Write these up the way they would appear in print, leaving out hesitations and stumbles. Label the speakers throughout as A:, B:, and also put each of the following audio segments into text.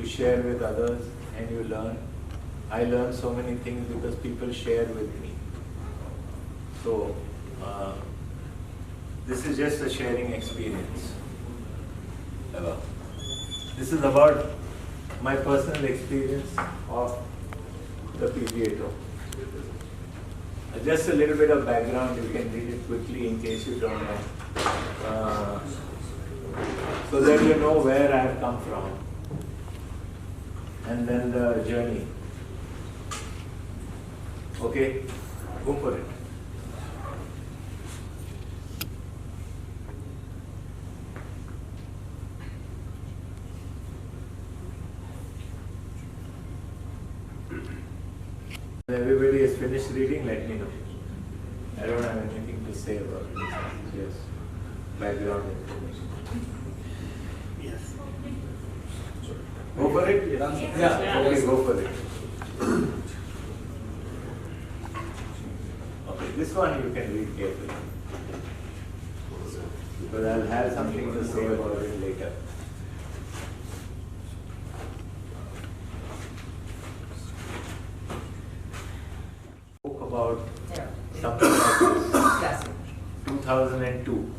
A: share with others and you learn. I learn so many things because people share with me. So, this is just a sharing experience. This is about my personal experience of the PGA Tour. Just a little bit of background, you can read it quickly in case you don't know. So that you know where I have come from. And then the journey. Okay, go for it. Everybody has finished reading, let me know. I don't have anything to say about this. Just background information.
B: Yes.
A: Go for it? Yeah. Okay, go for it. Okay, this one you can read carefully. Because I'll have something to say about it later. About something like this. 2002.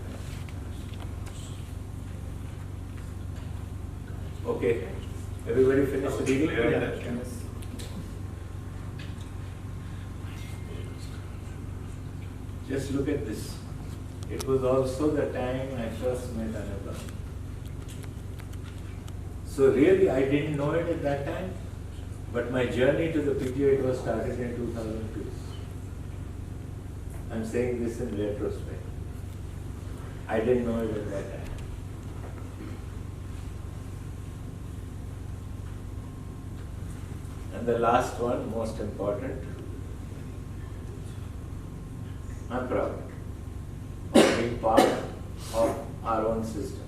A: Okay, everybody finished reading?
B: Yeah.
A: Just look at this. It was also the time I first met Anubhav. So really I didn't know it at that time, but my journey to the PGA was started in 2002. I'm saying this in retrospect. I didn't know it at that time. And the last one, most important, I'm proud of being part of our own system.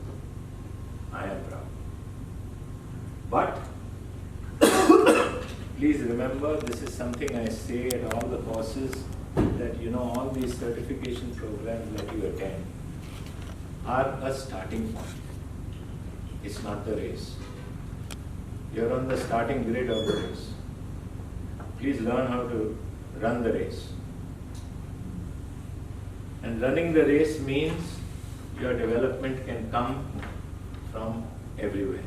A: I am proud. But please remember, this is something I say at all the courses, that all these certification programs that you attend are a starting point. It's not the race. You're on the starting grid of the race. Please learn how to run the race. And running the race means your development can come from everywhere.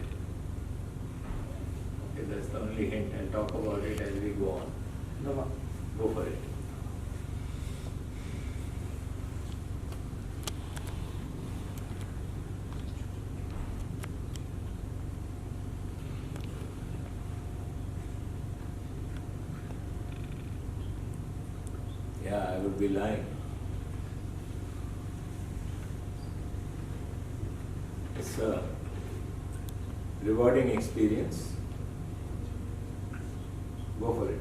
A: Okay, that's the only hint. I'll talk about it as we go on.
B: No.
A: Go for it. Yeah, I would be lying. It's a rewarding experience. Go for it.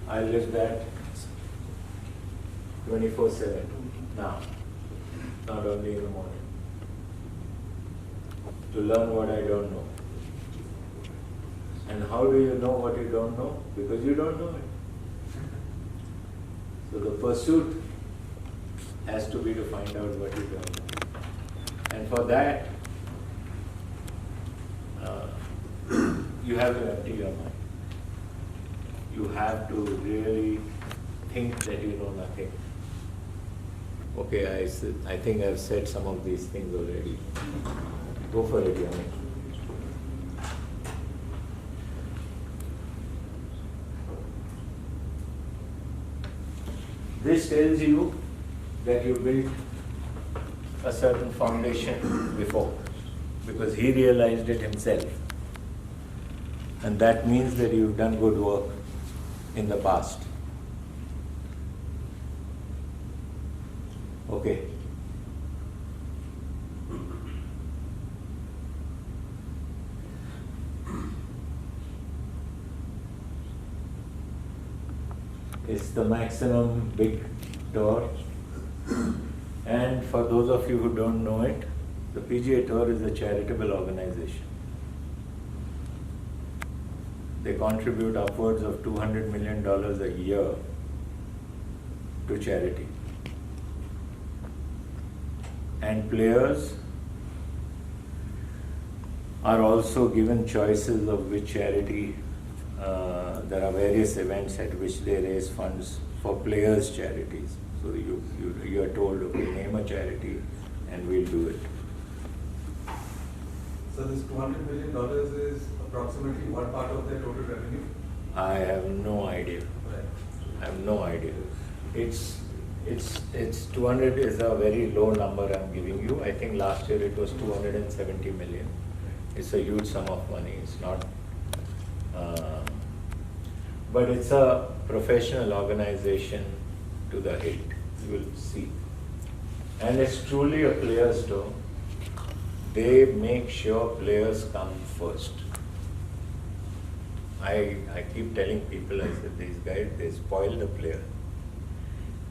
A: I live that 24/7 now, not only in the morning, to learn what I don't know. And how do you know what you don't know? Because you don't know it. So the pursuit has to be to find out what you don't know. And for that, you have to empty your mind. You have to really think that you know nothing. Okay, I think I've said some of these things already. Go for it, Yami. This tells you that you built a certain foundation before, because he realized it himself. And that means that you've done good work in the past. Okay. It's the maximum big tour. And for those of you who don't know it, the PGA Tour is a charitable organization. They contribute upwards of $200 million a year to charity. And players are also given choices of which charity. There are various events at which they raise funds for players' charities. So you are told, okay, name a charity and we'll do it.
C: So this $200 million is approximately what part of their total revenue?
A: I have no idea.
C: Right.
A: I have no idea. It's 200 is a very low number I'm giving you. I think last year it was 270 million. It's a huge sum of money. It's not, but it's a professional organization to the hilt. You will see. And it's truly a players' tour. They make sure players come first. I keep telling people, I said, these guys, they spoil the player.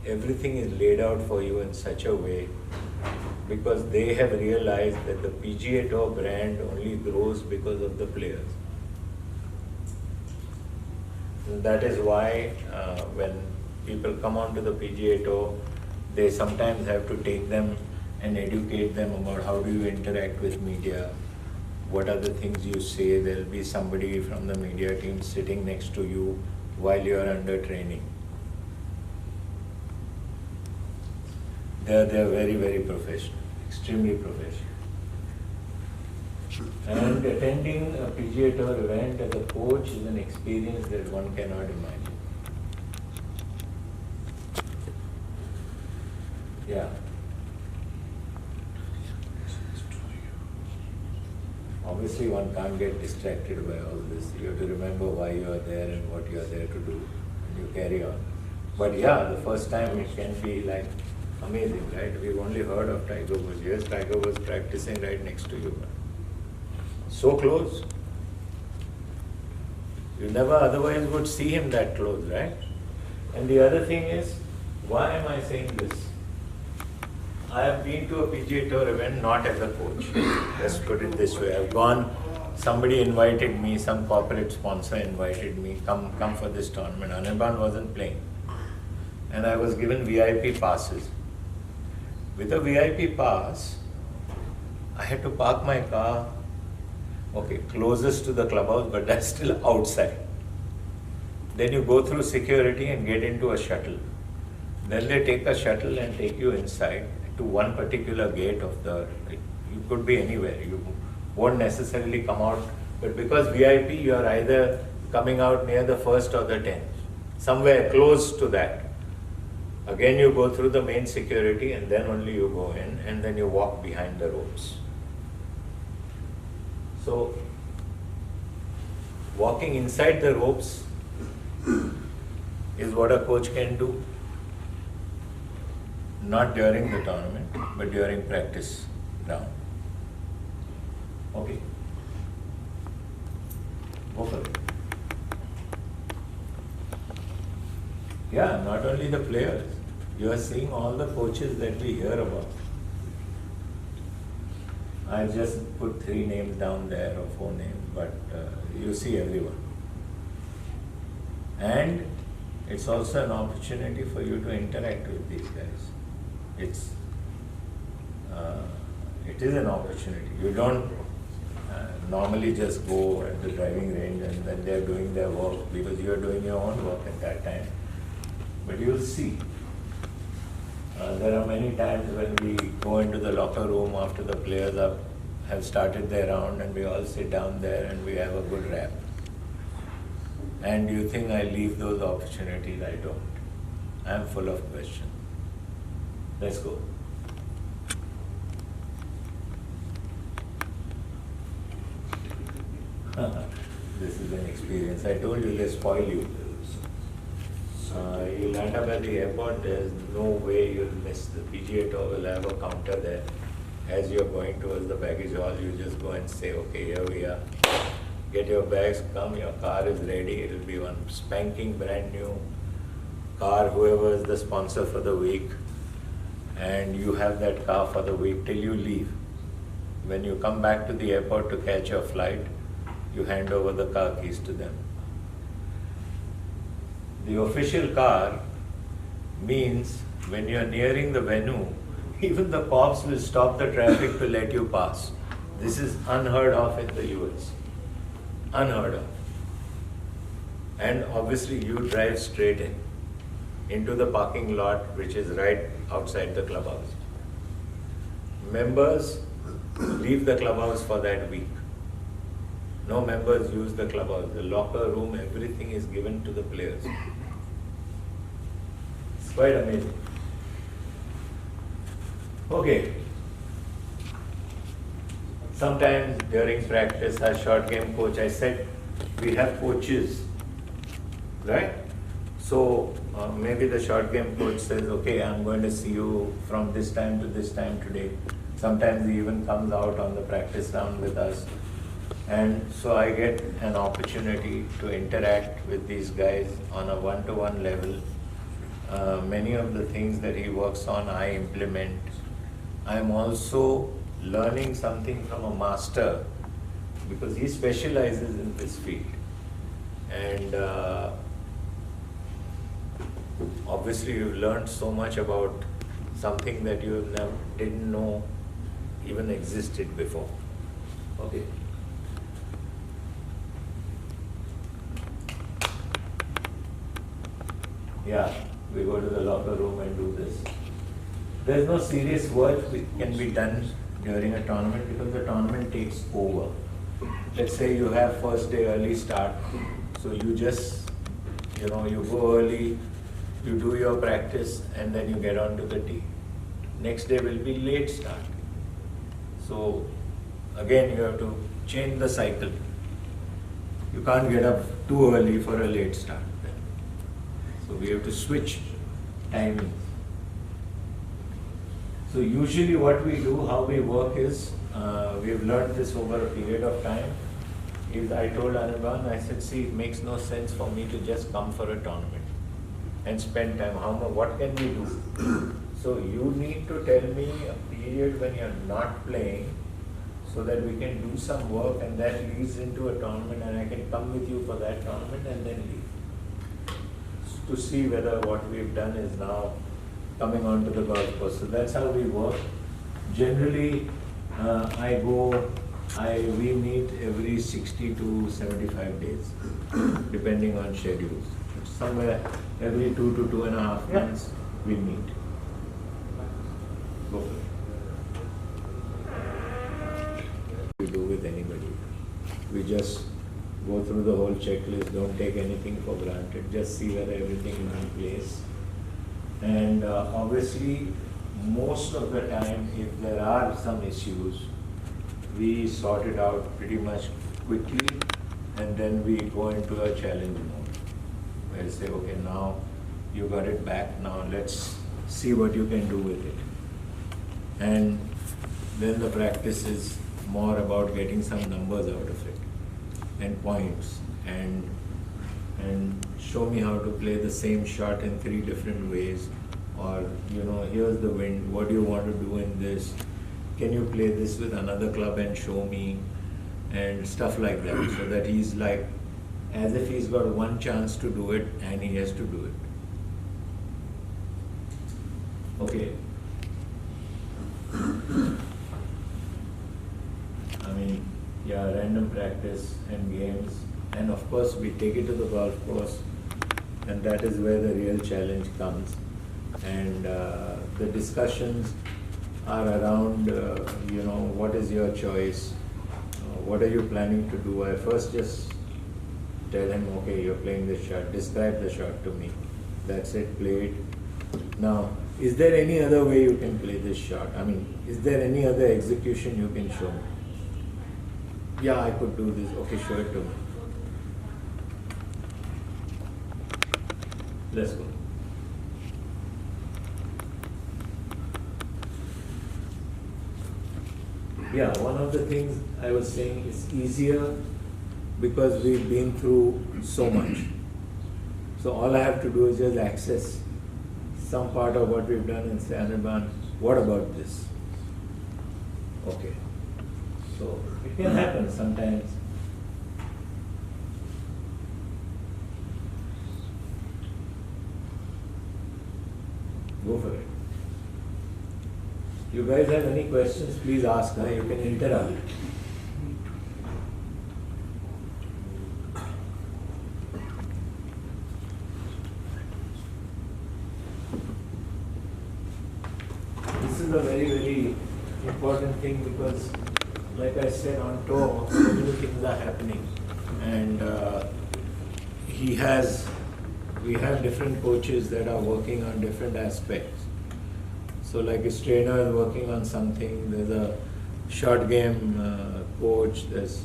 A: Everything is laid out for you in such a way because they have realized that the PGA Tour brand only grows because of the players. And that is why when people come onto the PGA Tour, they sometimes have to take them and educate them about how do you interact with media, what are the things you say. There will be somebody from the media team sitting next to you while you are under training. They are very, very professional, extremely professional. And attending a PGA Tour event as a coach is an experience that one cannot imagine. Yeah. Obviously, one can't get distracted by all this. You have to remember why you are there and what you are there to do, and you carry on. But yeah, the first time it can be like amazing, right? We've only heard of Tiger Woods. Yes, Tiger was practicing right next to you. So close. You never otherwise would see him that close, right? And the other thing is, why am I saying this? I have been to a PGA Tour event not as a coach. Let's put it this way. I've gone, somebody invited me, some corporate sponsor invited me, come for this tournament. Anirban wasn't playing. And I was given VIP passes. With a VIP pass, I had to park my car, okay, closest to the clubhouse, but that's still outside. Then you go through security and get into a shuttle. Then they take a shuttle and take you inside to one particular gate of the, you could be anywhere, you won't necessarily come out, but because VIP, you are either coming out near the first or the 10th, somewhere close to that. Again, you go through the main security and then only you go in, and then you walk behind the ropes. So, walking inside the ropes is what a coach can do. Not during the tournament, but during practice round. Okay. Go for it. Yeah, not only the players. You are seeing all the coaches that we hear about. I just put 3 names down there or 4 names, but you see everyone. And it's also an opportunity for you to interact with these guys. It is an opportunity. You don't normally just go at the driving range and then they're doing their work because you're doing your own work at that time. But you'll see. There are many times when we go into the locker room after the players have started their round and we all sit down there and we have a good rap. And do you think I leave those opportunities? I don't. I'm full of questions. Let's go. This is an experience. I told you they spoil you. You land up at the airport, there's no way you'll miss. The PGA Tour will have a counter there. As you're going towards the baggage hall, you just go and say, okay, here we are. Get your bags, come, your car is ready. It'll be one spanking brand new car, whoever is the sponsor for the week. And you have that car for the week till you leave. When you come back to the airport to catch your flight, you hand over the car keys to them. The official car means when you are nearing the venue, Even the cops will stop the traffic to let you pass. This is unheard of in the US. Unheard of. And obviously you drive straight into the parking lot, which is right outside the clubhouse. Members leave the clubhouse for that week. No members use the clubhouse. The locker room, everything is given to the players. It's quite amazing. Okay. Sometimes during practice, our short game coach, I said, we have coaches, right? So maybe the short game coach says, okay, I'm going to see you from this time to this time today. Sometimes he even comes out on the practice round with us. And so I get an opportunity to interact with these guys on a one-to-one level. Many of the things that he works on, I implement. I'm also learning something from a master because he specializes in this field. And obviously you've learned so much about something that you never didn't know even existed before. Okay. Yeah, we go to the locker room and do this. There's no serious work that can be done during a tournament because the tournament takes over. Let's say you have first day early start, so you just, you go early, you do your practice and then you get on to the tee. Next day will be late start. So again you have to change the cycle. You can't get up too early for a late start. So we have to switch timings. So usually what we do, how we work is, we've learned this over a period of time. I told Anirban, I said, see, it makes no sense for me to just come for a tournament and spend time. What can we do? So you need to tell me a period when you're not playing so that we can do some work and that leads into a tournament and I can come with you for that tournament and then leave. To see whether what we've done is now coming onto the golf course. So that's how we work. Generally, we meet every 60 to 75 days, depending on schedules. Somewhere every 2 to 2.5 months we meet. Go for it. We do with anybody. We just go through the whole checklist, don't take anything for granted, just see whether everything is in place. And obviously, most of the time, if there are some issues, we sort it out pretty much quickly and then we go into a challenge mode. Where say, okay, now you got it back, now let's see what you can do with it. And then the practice is more about getting some numbers out of it and points and show me how to play the same shot in 3 different ways, or here's the wind, what do you want to do in this, can you play this with another club and show me, and stuff like that, so that he's like as if he's got one chance to do it and he has to do it. Okay. Random practice and games, and of course we take it to the golf course, and that is where the real challenge comes. And the discussions are around, what is your choice? What are you planning to do? I first just tell him, okay, you're playing this shot, describe the shot to me. That's it, play it. Now, is there any other way you can play this shot? Is there any other execution you can show me? Yeah, I could do this. Okay, show it to me. Let's go. Yeah, one of the things I was saying is easier because we've been through so much. So all I have to do is just access some part of what we've done and say, Anirban, what about this? Okay. So it can happen sometimes. Go for it. You guys have any questions, please ask. You can interrupt. This is a very, very important thing because, like I said, on tour, so many things are happening. And we have different coaches that are working on different aspects. So like his trainer is working on something, there's a short game coach, there's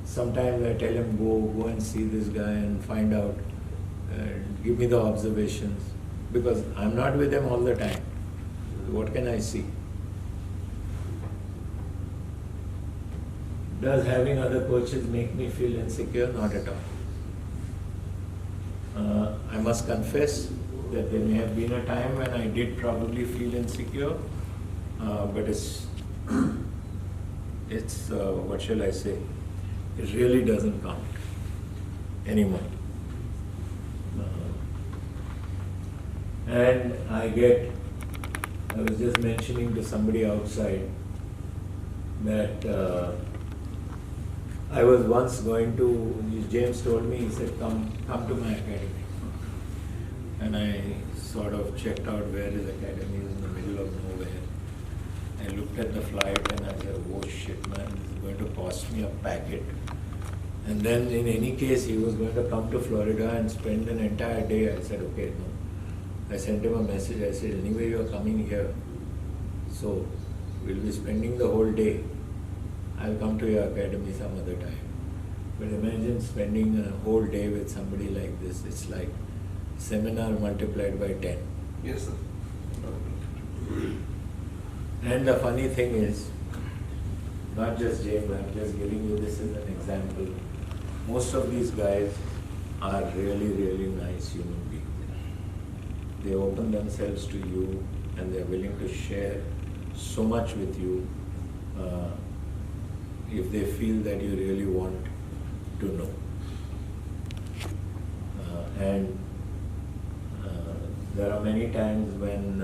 A: sometimes I tell him go and see this guy and find out, give me the observations, because I'm not with him all the time. What can I see? Does having other coaches make me feel insecure? Not at all. I must confess that there may have been a time when I did probably feel insecure, but it's what shall I say? It really doesn't count anymore. And I was just mentioning to somebody outside that I was once going to, James told me, he said, come to my academy. And I sort of checked out where his academy is in the middle of nowhere. I looked at the flight and I said, oh shit man, this is going to cost me a packet. And then in any case, he was going to come to Florida and spend an entire day. I said, okay, no. I sent him a message, I said, anyway you are coming here, so we'll be spending the whole day. I'll come to your academy some other time. But imagine spending a whole day with somebody like this. It's like seminar multiplied by 10.
C: Yes, sir.
A: And the funny thing is, not just James, I'm just giving you this as an example. Most of these guys are really, really nice human beings. They open themselves to you and they're willing to share so much with you if they feel that you really want to know. And there are many times when,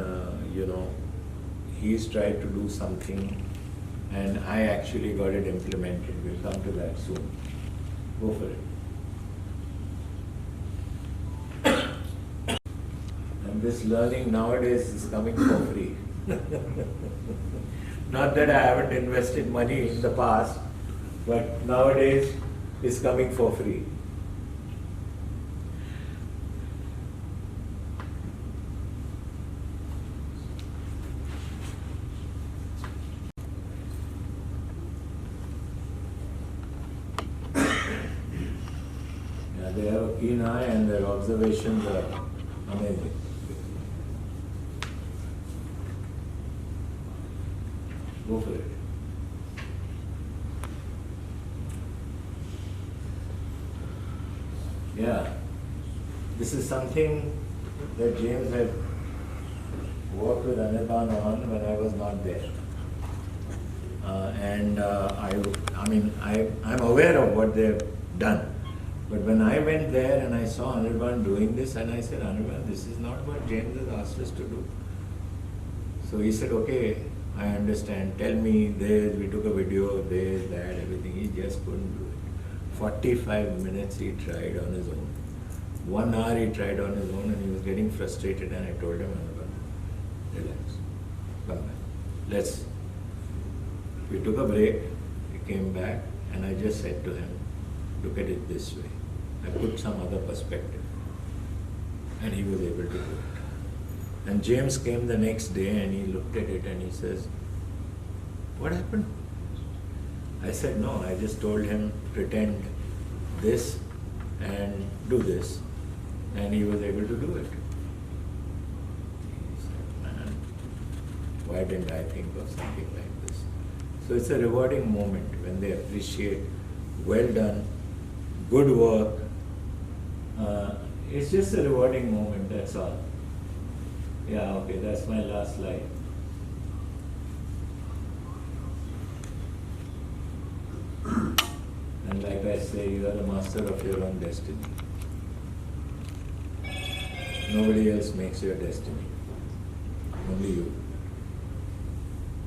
A: he's tried to do something and I actually got it implemented. We'll come to that soon. Go for it. And this learning nowadays is coming for free. Not that I haven't invested money in the past, but nowadays it's coming for free. They have a keen eye and their observations are amazing. Go for it. Yeah, this is something that James had worked with Anirban on when I was not there. I'm aware of what they've done. But when I went there and I saw Anirban doing this, and I said, Anirban, this is not what James has asked us to do. So he said, okay, I understand. Tell me this, we took a video of this, that, everything. He just couldn't do it. 45 minutes he tried on his own. 1 hour he tried on his own and he was getting frustrated, and I told him, Anirban, relax, come back. We took a break, he came back, and I just said to him, look at it this way. I put some other perspective. And he was able to do it. And James came the next day and he looked at it and he says, what happened? I said, no, I just told him, pretend this and do this. And he was able to do it. He said, man, why didn't I think of something like this? So it's a rewarding moment when they appreciate, well done, good work. It's just a rewarding moment, that's all. Yeah, okay, that's my last slide. And like I say, you are the master of your own destiny. Nobody else makes your destiny. Only you.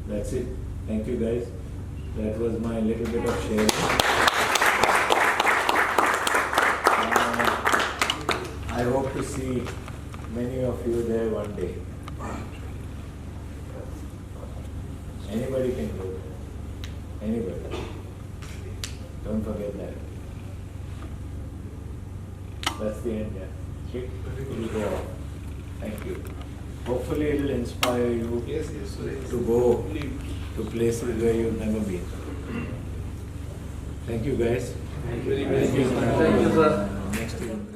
A: That's it. Thank you guys. That was my little bit of sharing. I hope to see many of you there one day. Anybody can go there. Anybody. Don't forget that. That's the end, yeah. Okay? We'll go on. Thank you. Hopefully it will inspire you to go to places where you've never been. Thank you guys.
B: Thank you very much.
A: Thank you,
B: Thank you, sir.
A: Next year.